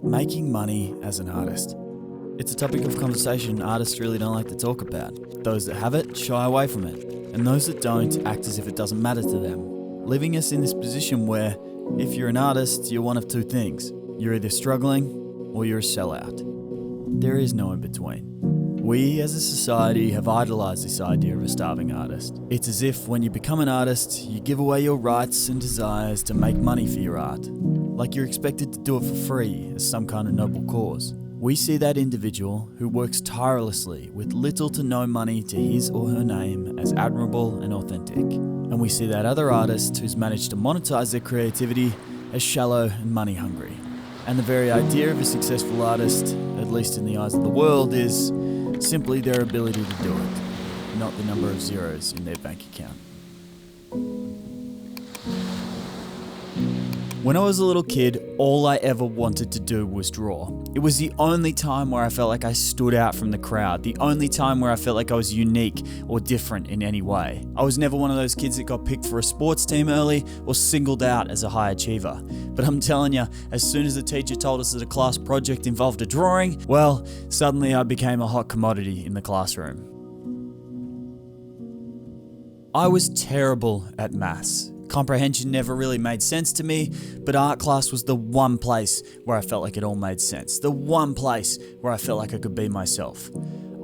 Making money as an artist. It's a topic of conversation artists really don't like to talk about. Those that have it shy away from it, and those that don't act as if it doesn't matter to them, leaving us in this position where, if you're an artist, you're one of two things. You're either struggling or you're a sellout. There is no in between. We as a society have idolized this idea of a starving artist. It's as if when you become an artist, you give away your rights and desires to make money for your art. Like you're expected to do it for free as some kind of noble cause. We see that individual who works tirelessly with little to no money to his or her name as admirable and authentic. And we see that other artist who's managed to monetize their creativity as shallow and money hungry. And the very idea of a successful artist, at least in the eyes of the world, is simply their ability to do it, not the number of zeros in their bank account. When I was a little kid, all I ever wanted to do was draw. It was the only time where I felt like I stood out from the crowd, the only time where I felt like I was unique or different in any way. I was never one of those kids that got picked for a sports team early or singled out as a high achiever. But I'm telling you, as soon as the teacher told us that a class project involved a drawing, well, suddenly I became a hot commodity in the classroom. I was terrible at maths. Comprehension never really made sense to me, but art class was the one place where I felt like it all made sense. The one place where I felt like I could be myself.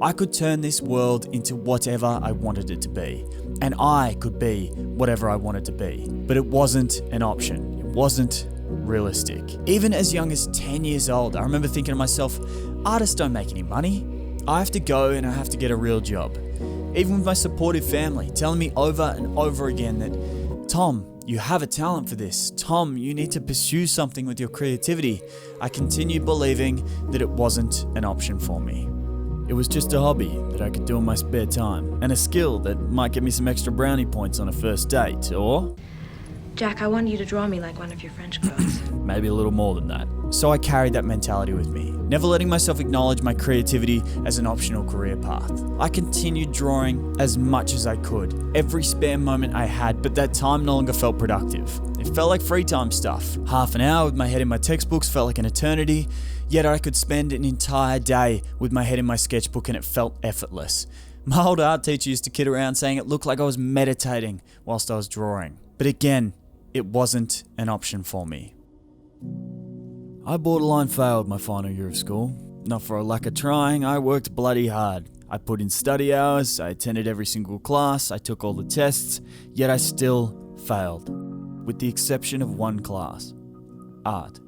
I could turn this world into whatever I wanted it to be, and I could be whatever I wanted to be. But it wasn't an option. It wasn't realistic. Even as young as 10 years old, I remember thinking to myself, artists don't make any money. I have to go and I have to get a real job. Even with my supportive family telling me over and over again that, Tom, you have a talent for this. Tom, you need to pursue something with your creativity. I continued believing that it wasn't an option for me. It was just a hobby that I could do in my spare time, and a skill that might get me some extra brownie points on a first date, or Jack, I want you to draw me like one of your French girls. maybe a little more than that. So I carried that mentality with me, never letting myself acknowledge my creativity as an optional career path. I continued drawing as much as I could, every spare moment I had, but that time no longer felt productive. It felt like free time stuff. Half an hour with my head in my textbooks felt like an eternity, yet I could spend an entire day with my head in my sketchbook and it felt effortless. My old art teacher used to kid around saying it looked like I was meditating whilst I was drawing. But again, it wasn't an option for me. I borderline failed my final year of school. Not for a lack of trying, I worked bloody hard. I put in study hours, I attended every single class, I took all the tests, yet I still failed. With the exception of one class, art.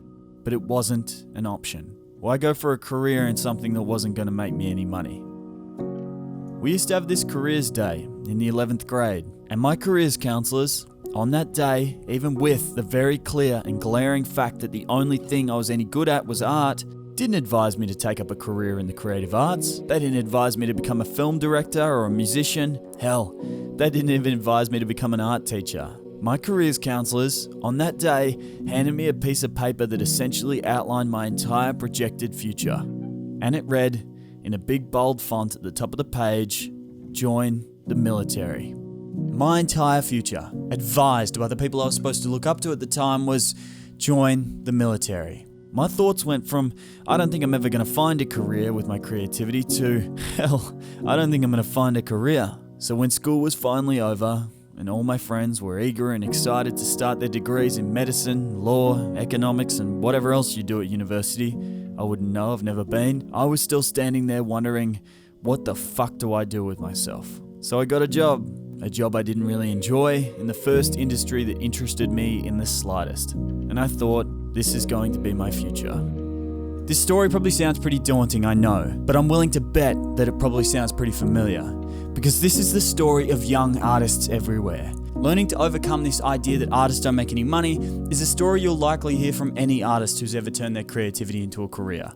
But it wasn't an option. Why go for a career in something that wasn't going to make me any money? We used to have this careers day in the 11th grade, and my careers counsellors, on that day, even with the very clear and glaring fact that the only thing I was any good at was art, didn't advise me to take up a career in the creative arts. They didn't advise me to become a film director or a musician. Hell, they didn't even advise me to become an art teacher. My careers counsellors, on that day, handed me a piece of paper that essentially outlined my entire projected future. And it read, in a big bold font at the top of the page, "Join the military." My entire future, advised by the people I was supposed to look up to at the time, was join the military. My thoughts went from, I don't think I'm ever going to find a career with my creativity, to, hell, I don't think I'm going to find a career. So when school was finally over, and all my friends were eager and excited to start their degrees in medicine, law, economics, and whatever else you do at university, I wouldn't know, I've never been, I was still standing there wondering, what the fuck do I do with myself? So I got a job I didn't really enjoy, in the first industry that interested me in the slightest. And I thought, this is going to be my future. This story probably sounds pretty daunting, I know, but I'm willing to bet that it probably sounds pretty familiar. Because this is the story of young artists everywhere. Learning to overcome this idea that artists don't make any money is a story you'll likely hear from any artist who's ever turned their creativity into a career.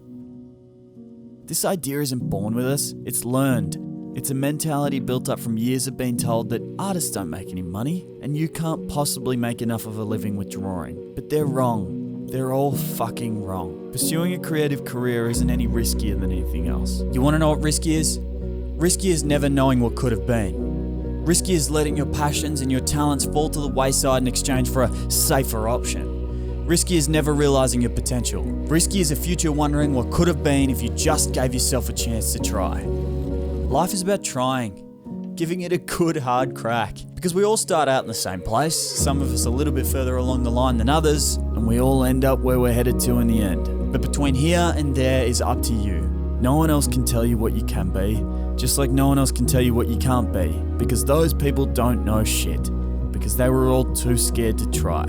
This idea isn't born with us, it's learned. It's a mentality built up from years of being told that artists don't make any money and you can't possibly make enough of a living with drawing. But they're wrong. They're all fucking wrong. Pursuing a creative career isn't any riskier than anything else. You want to know what risky is? Risky is never knowing what could have been. Risky is letting your passions and your talents fall to the wayside in exchange for a safer option. Risky is never realizing your potential. Risky is a future wondering what could have been if you just gave yourself a chance to try. Life is about trying, giving it a good hard crack. Because we all start out in the same place, some of us a little bit further along the line than others, and we all end up where we're headed to in the end. But between here and there is up to you. No one else can tell you what you can be, just like no one else can tell you what you can't be, because those people don't know shit, because they were all too scared to try.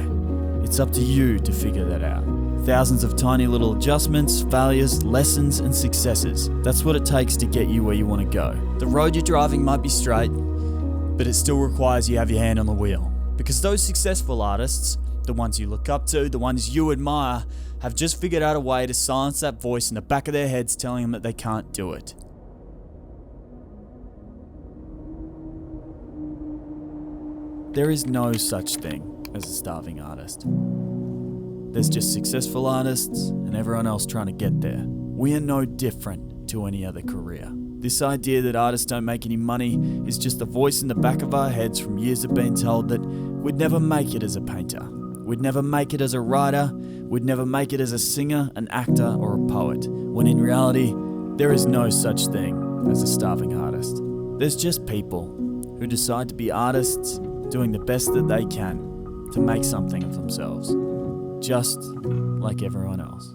It's up to you to figure that out. Thousands of tiny little adjustments, failures, lessons, and successes. That's what it takes to get you where you want to go. The road you're driving might be straight, but it still requires you have your hand on the wheel. Because those successful artists, the ones you look up to, the ones you admire, have just figured out a way to silence that voice in the back of their heads telling them that they can't do it. There is no such thing as a starving artist. There's just successful artists and everyone else trying to get there. We are no different to any other career. This idea that artists don't make any money is just a voice in the back of our heads from years of being told that we'd never make it as a painter, we'd never make it as a writer, we'd never make it as a singer, an actor, or a poet, when in reality, there is no such thing as a starving artist. There's just people who decide to be artists, doing the best that they can to make something of themselves, just like everyone else.